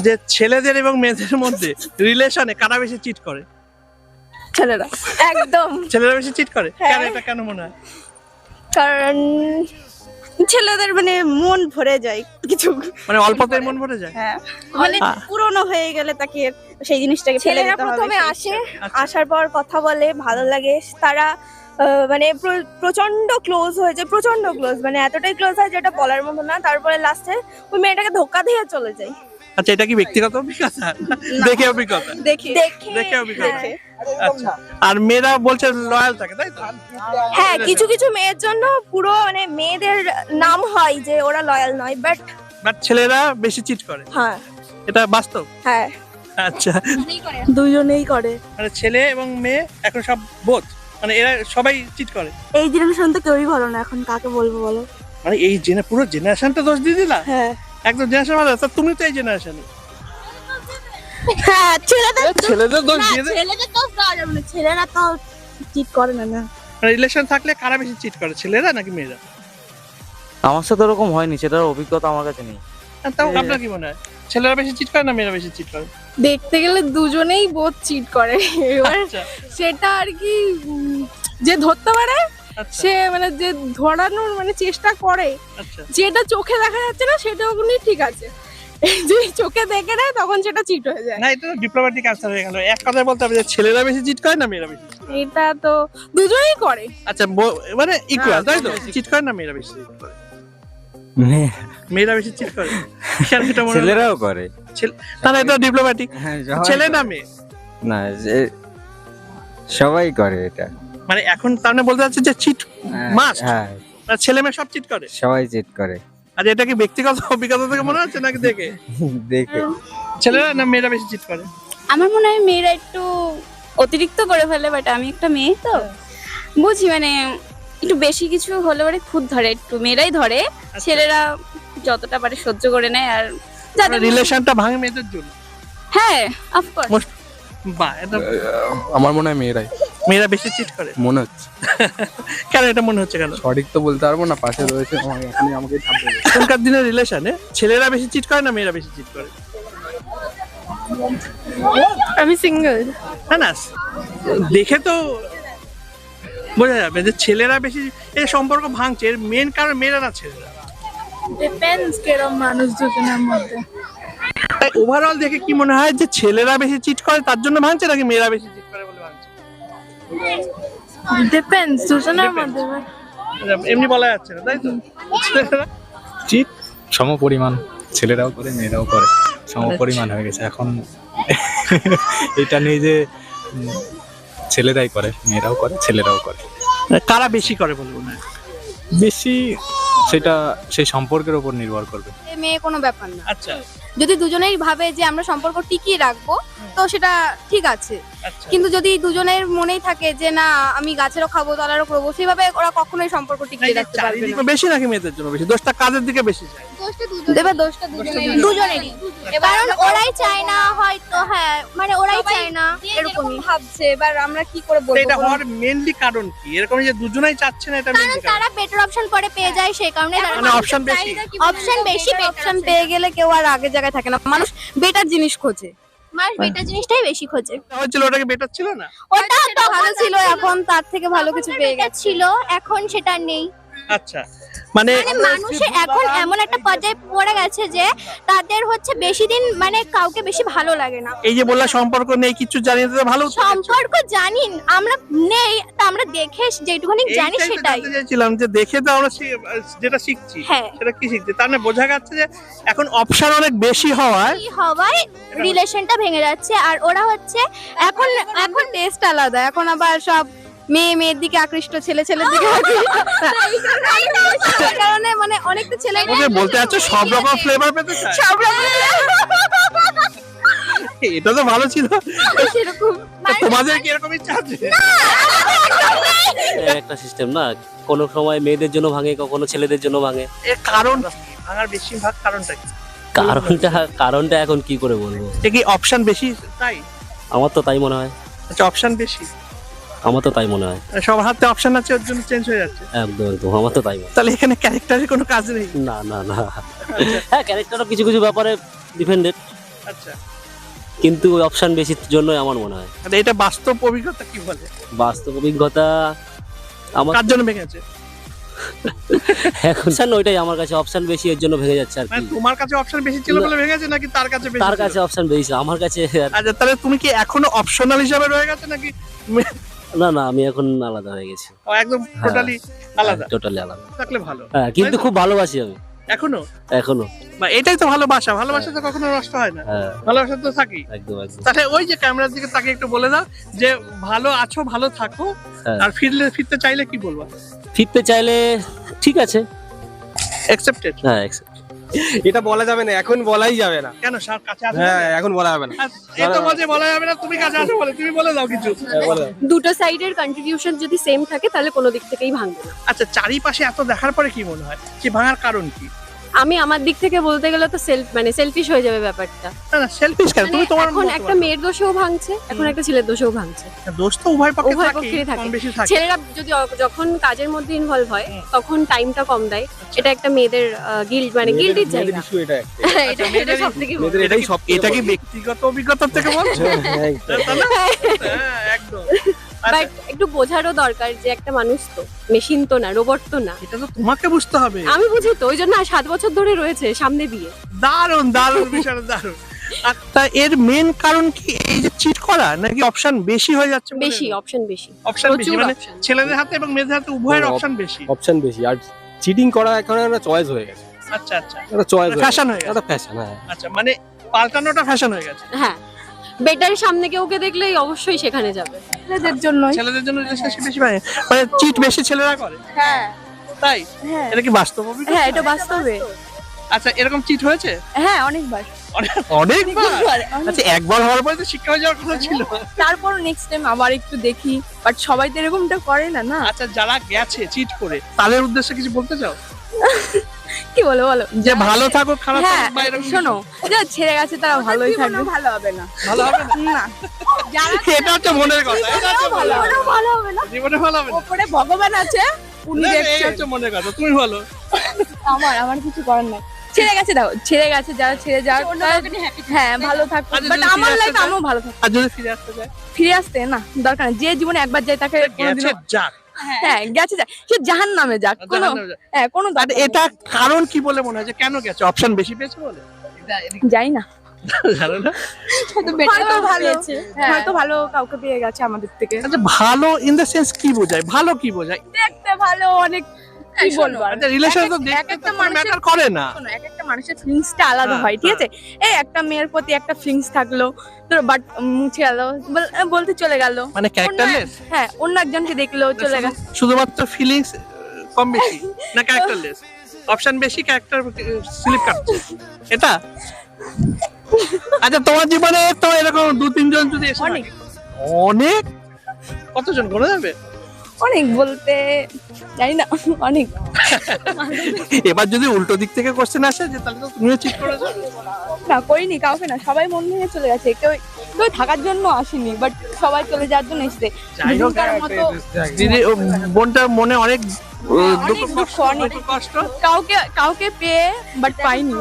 যে ছেলেদের এবং মেয়েদের মধ্যে রিলেশনে কারা বেশি চিট করে? ছেলেরা। একদম। ছেলেরা বেশি চিট করে? কেন, এটা কেন মনে হয়? কারণ ছেলেদের মানে মন ভরে যায় কিছু, মানে অল্পতেই মন ভরে যায়? হ্যাঁ, মানে পুরনো হয়ে গেলে তাকে সেই জিনিসটাকে ফেলে দিতে হবে। প্রথমে আসে, আসার পর কথা বলে, ভালো লাগে, তারা মানে প্রচন্ড ক্লোজ হয়ে যায়, প্রচন্ড ক্লোজ, মানে এতটাই ক্লোজ হয় যেটা বলার মতো না। তারপরে লাস্টে ওই মেয়েটাকে ধোকা দিয়ে চলে যায়। আচ্ছা, এটা কি ব্যক্তিগত অভিজ্ঞতা, দেখে অভিজ্ঞতা? দেখে অভিজ্ঞতা। আচ্ছা, আর মেয়েরা বলছে লয়াল থাকে, তাই তো? হ্যাঁ, কিছু কিছু মেয়ের জন্য পুরো মানে মেয়েদের নাম হয় যে ওরা লয়াল নয়, বাট ছেলেরা বেশি চিট করে, হ্যাঁ, এটা বাস্তব? হ্যাঁ, আচ্ছা, দুজনেই করে। মানে ছেলে এবং মেয়ে এখন সব বোধ, মানে এরা সবাই চিট করে। এই জেনারেশন তো কেউই ভালো না, এখন কাকে বলবো বলো? মানে এই পুরো জেনারেশনটা দোষ দিয়ে দিলা? হ্যাঁ, একদম জেনারেশন ভালো, তা তুমি তো এই জেনারেশনে। হ্যাঁ, ছেলেদের দোষ দিয়ে দে। ছেলেদের দোষ দেওয়া যাবে না, ছেলেরা তো চিট করে না। রিলেশন থাকলে কারা বেশি চিট করে, ছেলেরা নাকি মেয়েরা? আমার সাথে ওরকম হয়নি, সেটার অভিজ্ঞতা আমার কাছে নেই। তাও আপনার কি মনে হয়, ছেলেরা বেশি চিট করে না মেয়েরা বেশি চিট করে? দেখতে গেলে দুজনেই বোধ চিট করে, এবার আচ্ছা, সেটা আর কি যে ধরতে পারে আচ্ছা, সে মানে যে ধরানোর মানে চেষ্টা করে, আচ্ছা। যেটা চোখে দেখা যাচ্ছে না সেটা ওখানে ঠিক আছে, যে চোখে দেখে নেয় তখন সেটা চিট হয়ে যায়। না, এটা তো ডিপ্লোম্যাটিক আনসার হয়ে গেল। এক কথায় বলতে হবে যে ছেলেরা বেশি চিট করে না মেয়েরা বেশি? এটা তো দুজনেই করে। আচ্ছা, মানে ইকুয়াল, তাই তো? চিট করে না মেয়েরা বেশি চিট করে? মেয়েরা বেশি চিট করে, কেন এটা মনে হয়? ছেলেরাও করে। তাহলে এটা ডিপ্লোম্যাটিক। হ্যাঁ, ছেলে না মেয়ে? না, সবাই করে এটা। মানে এখন তার মানে বলতে চাচ্ছে যে চিট মাস্ট, হ্যাঁ, ছেলে মেয়ে সব চিট করে। সবাই চিট করে। আর এটা কি ব্যক্তিগত অভিজ্ঞতা থেকে মনে হচ্ছে নাকি দেখে? দেখে ছেলেরা না মেয়েরা বেশি চিট করে? আমার মনে হয় মেয়েরা একটু অতিরিক্ত করে ফেলে, বাট আমি একটা মেয়ে তো বুঝি, মানে একটু বেশি কিছু হলে পরে খুদ ধরে, একটু মেয়েরাই ধরে, ছেলেরা যতটা পারে সহ্য করে নেয়। আর যাদের রিলেশনটা ভাঙে মেয়েদের জন্য। হ্যাঁ, অফকোর্স। বাহ, এটা আমার মনে হয় মেয়েরাই মেয়েরা বেশি চিট করে মনে হচ্ছে। কেন এটা মনে হচ্ছে কেন? সঠিক তো বলতে পারবো না, পাশে রয়েছে এখনই আমাকে থামতে হবে। এখনকার দিনের রিলেশনে ছেলেরা বেশি চিট করে না মেয়েরা বেশি চিট করে? আমি সিঙ্গেল। না না, দেখে তো বোঝা যাবে যে ছেলেরা বেশি এই সম্পর্ক ভাঙছে, এর মেন কারণ মেয়েরা না ছেলেরা। ডিপেন্ডস কেরম মানুষ দুজনের মধ্যে। তাই ওভারঅল দেখে কি মনে হয় যে ছেলেরা বেশি চিট করে তার জন্য ভাঙছে নাকি মেয়েরা বেশি চিট করে বলে ভাঙছে? ডিপেন্ডস দুজনের মধ্যে। এমনি বলা যাচ্ছে না, তাই তো? ছেলেরা চিট সমপরিমাণ, ছেলেরাও করে মেয়েরাও করে, সমপরিমাণ হয়ে গেছে এখন। এটা নেই যে ছেলেরাই করে, মেয়েরাও করে, ছেলেরাও করে। কারা বেশি করে বলে মনে হয়? বেশি সেটা সেই সম্পর্কের উপর নির্ভর করবে। মেয়ে কোনো ব্যাপার না, আচ্ছা, যদি দুজনেই ভাবে যে আমরা সম্পর্ক টিকিয়ে রাখবো তো সেটা ঠিক আছে, আচ্ছা। কিন্তু যদি দুজনের মনেই থাকে যে না আমি গাছেরও খাবো তলারও করবো, সেইভাবে ওরা কখনোই সম্পর্ক টিকিয়ে রাখতে পারবে না। চারিদিকে বেশি নাকি মেয়েদের জন্য বেশি? দোষটা কাদের দিকে বেশি যায়? এবার দোষটা দুজনেরই, কারণ ওরাই চায় না হয়তো, হ্যাঁ মানে ওরাই চায় না, এরকমই ভাবছে। এবার আমরা কি করে তো বলবো? এটা হওয়ার মেইনলি কারণ কি? এরকম যে দুজনাই চাচ্ছে না, এটা কারণ মেইনলি তারা বেটার অপশন পরে পেয়ে যায়, সেই কারণে মানে অপশন বেশি। অপশন বেশি, অপশন পেয়ে গেলে কেউ আর আগের জায়গায় থাকে না, মানুষ বেটার জিনিস খোঁজে। মানুষ বেটার জিনিসটাই বেশি খোঁজে। হয়েছিল ওটা কি বেটার ছিল না? ওটা তো ভালো ছিল, এখন তার থেকে ভালো কিছু পেয়ে গেছে। ছিল, এখন সেটা নেই। আচ্ছা, মানে মানে মানুষের এখন এমন একটা পর্যায়ে পড়ে গেছে যে তাদের হচ্ছে বেশি দিন মানে কাউকে বেশি ভালো লাগে না। এই যে বললা সম্পর্ক নেই, কিছু জানি না, তো ভালো সম্পর্ক জানি আমরা নেই, তা আমরা দেখে যেটুকুনি জানি এইটাই তো সেটাই। জানতে চাইছিলাম যে দেখে তো আমরা যেটা শিখছি, হ্যাঁ। সেটা কি শিখছি? তার মানে বোঝা যাচ্ছে যে এখন অপশন অনেক বেশি হওয়ায় কি হওয়ায় রিলেশনটা ভেঙে যাচ্ছে। আর ওরা হচ্ছে এখন এখন টেস্ট আলাদা, এখন আবার সব মেয়ের দিকে আকৃষ্ট, ছেলের দিকে আকৃষ্ট। সেই কারণে মানে অনেকটা ছেলে ওকে বলতে যাচ্ছে সব রকম ফ্লেভার পেতে চায়। সব রকম এটা তো ভালো ছিল। সেরকম তোমাদের কি এরকম ইচ্ছা আছে? একটা সিস্টেম না, কোনো সময় মেয়েদের জন্য ভাঙে, কখনো ছেলেদের জন্য ভাঙে। এর কারণ কি? ভাঙার বেশিরভাগ কারণটা কি? কারণটা এখন কি করে বলবো? এ কি অপশন বেশি তাই? আমার তো তাই মনে হয়। আচ্ছা, অপশন বেশি, আমার তো তাই মনে হয়। সবার হাতে অপশন আছে, ওর জন্য চেঞ্জ হয়ে যাচ্ছে। একদম একদম, আমার তো তাই মনে হয়। তাহলে এখানে ক্যারেক্টারের কোনো কাজ নেই? না না না, হ্যাঁ ক্যারেক্টারও কিছু কিছু ব্যাপারে ডিপেন্ডেড। আচ্ছা, কিন্তু অপশন বেশির জন্যই আমার মনে হয়। আর এটা বাস্তব অভিজ্ঞতা কি বলে? বাস্তব অভিজ্ঞতা আমার কার জন্য ভেঙেছে? এখন স্যার ওইটাই আমার কাছে অপশন বেশি এর জন্য ভেঙে যাচ্ছে আর মানে কি। তোমার কাছে অপশন বেশি ছিল বলে ভেঙেছে নাকি তার কাছে বেশি তার ছিল? কাছে অপশন বেশি ছিল, আমার কাছে আচ্ছা, তাহলে তুমি কি এখনো অপশনাল হিসাবে রয়ে গেছে নাকি না না, আমি এখন আলাদা হয়ে গেছি, একদম টোটালি আলাদা? টোটালি আলাদা। থাকলে ভালো। হ্যাঁ, কিন্তু তাই তো? খুব ভালোবাসি আমি এখনো? এখনো। বা এটাই তো ভালোবাসা, ভালোবাসা তো কখনো নষ্ট হয় না, হ্যাঁ, ভালোবাসা তো থাকি। একদম একদম। তাহলে ওই যে ক্যামেরার দিকে তাকে একটু বলে দাও যে ভালো আছো, ভালো থাকো, হ্যাঁ। আর ফিরতে চাইলে কি বলবো? ফিরতে চাইলে ঠিক আছে, অ্যাকসেপ্টেড। হ্যাঁ accept। এটা বলা যাবে না, এখন বলাই যাবে না। কেন স্যার কাছে আসো? হ্যাঁ, এখন বলা যাবে না। এই তো বলছে বলা যাবে না, তুমি কাছে আসো বলে, তুমি বলে দাও কিছু। দুটো সাইডের কন্ট্রিবিউশন যদি সেম থাকে তাহলে কোনো দিক থেকেই ভাঙবে না। আচ্ছা, চারিপাশে এত দেখার পরে কি মনে হয় যে ভাঙার কারণ কি? আমি আমার দিক থেকে বলতে গেলে তো সেলফিশ হয়ে যাবে ব্যাপারটা। না না, সেলফিশ কেন? তুমি তোমার এখন মতো একটা বলো। মেয়ের দোষেও ভাঙছে, এখন একটা ছেলের দোষেও ভাঙছে। দোষ তো উভয় পক্ষে উভয় থাকে, পক্ষেই থাকে। কম বেশি থাকে। ছেলেরা যদি যখন কাজের মধ্যে ইনভলভ হয় তখন টাইমটা কম দেয়, এটা একটা মেয়েদের গিল্ট, মানে গিল্টির মেয়েদের জায়গা। issue এটা একটা। এটা মেয়েদেরই- সবথেকে মেয়েদের এটাই সব এটা কি ব্যক্তিগত অভিজ্ঞতা থেকে বলছো? হ্যাঁ, তাহলে? হ্যাঁ, একদম। আচ্ছা, বাট একটু বোঝারও দরকার যে একটা মানুষ তো, মেশিন তো না, রোবট তো না। এটা তো তোমাকে বুঝতে হবে। আমি বুঝি তো, ওই জন্য 7 বছর ধরে রয়েছে সামনে দিয়ে। দারুণ দারুণ বিষয়, দারুণ। আর তা এর মেন কারণ কি এই যে চিট করা, নাকি অপশন বেশি হয়ে যাচ্ছে? বেশি অপশন, বেশি অপশন বেশি, প্রচুর মানে option। ছেলেদের হাতে এবং মেয়েদের হাতে উভয়ের হ্যাঁ, অপশন বেশি। অপশন বেশি, আর চিটিং করা এখন একটা চয়েস হয়ে গেছে। আচ্ছা আচ্ছা, একটা চয়েস ফ্যাশন হয়ে গেছে। একটা ফ্যাশন। হ্যাঁ, আচ্ছা, মানে পাল্টানোটা ফ্যাশন হয়ে গেছে। হ্যাঁ, বেটার সামনে কেউকে দেখলেই অবশ্যই সেখানে যাবে। ছেলেদের জন্যই। ছেলেদের জন্য বেশি মানে চিট বেশি ছেলেরা করে, হ্যাঁ তাই? হ্যাঁ এটা কি বাস্তব অভিজ্ঞতা? হ্যাঁ, এটা বাস্তবে। আচ্ছা, এরকম চিট হয়েছে হ্যাঁ, অনেকবার। অনেকবার? আচ্ছা, একবার হওয়ার পরে তো শিক্ষা হয়ে যাওয়ার কথা ছিল। তারপর নেক্সট টাইম আবার একটু দেখি, বাট সবাই তো এরকমটা করে না, না? আচ্ছা, যারা গেছে চিট করে তাদের উদ্দেশ্যে কিছু বলতে চাও? কি বলো বলো। যে ভালো থাকো, খারাপ হ্যাঁ, থাকো, বা এরকম শোনো, যা ছেড়ে গেছে তারা ভালোই থাকবে। ভালো হবে না। ভালো হবে না? না, যারা এটা হচ্ছে মনের কথা, এটা হচ্ছে ভালো মনের কথা। ভালো হবে না। জীবনে ভালো হবে না। ওপরে ভগবান আছে, উনি না, এই দেখছেন। হচ্ছে মনের কথা, তুমি বলো। আমার কিছু করার নাই। ছেড়ে গেছে, দেখো ছেড়ে গেছে, যারা ছেড়ে যাওয়ার, হ্যাঁ ভালো থাকবে। আচ্ছা, বাট যদি আমার ফিরে লাইফ আসতে আমিও ভালো থাকবো। আর যদি ফিরে আসতে চায়? ফিরে আসতে না, দরকার নেই। যে জীবনে একবার যায় তাকে গেছে কোনোদিনও, যাক, হ্যাঁ গেছে যায়, সে জাহান্নামে যাক, কোনো জাহান্নামে যাক। হ্যাঁ কোনো আর দরকার নেই। এটা কারণ কি বলে মনে হয় যে কেন গেছে? অপশন বেশি পেয়েছে বলে? যাই না, জানো না? হয়তো ভালো, হ্যাঁ। হয়তো ভালো কাউকে পেয়ে গেছে আমাদের থেকে। আচ্ছা, ভালো ইন দ্য সেন্স কি বোঝায়? ভালো কি বোঝায়? দেখতে ভালো, অনেক কি বলবো আর। আচ্ছা, রিলেশন তো এক দেখতে একটা তো মানুষের- ম্যাটার করে না। শোনো, এক একটা মানুষের ফিলিংসটা আলাদা হ্যাঁ, হয়, ঠিক আছে? এই একটা মেয়ের প্রতি একটা ফিলিংস থাকলো, তো বাট মুছে গেল, বলতে চলে গেল। মানে ক্যারেক্টারলেস, হ্যাঁ, অন্য একজনকে দেখলো, চলে গেল। শুধুমাত্র ফিলিংস কম বেশি, না ক্যারেক্টারলেস? অপশন বেশি, ক্যারেক্টার স্লিপ কাটছে, এটা? আচ্ছা, তোমার জীবনে তো এরকম 2-3 জন যদি এসে অনেক। থাকে? অনেক? কতজন গোনা যাবে? অনেক বলতে জানি না, অনেক। এবার যদি উল্টো দিক থেকে কোশ্চেন আসে যে তাহলে তো তুমিও চিট করেছো? না, করিনি কাউকে, না, সবাই মন ভেঙে চলে গেছে। কেউ কেউ থাকার জন্য আসেনি, বাট সবাই চলে যাওয়ার জন্য এসেছে। যাই হোক, দুজনকার মতো দিদি বোনটার মনে অনেক অনেক দুঃখ, অনেক কষ্ট। কাউকে পেয়ে বাট পাইনি।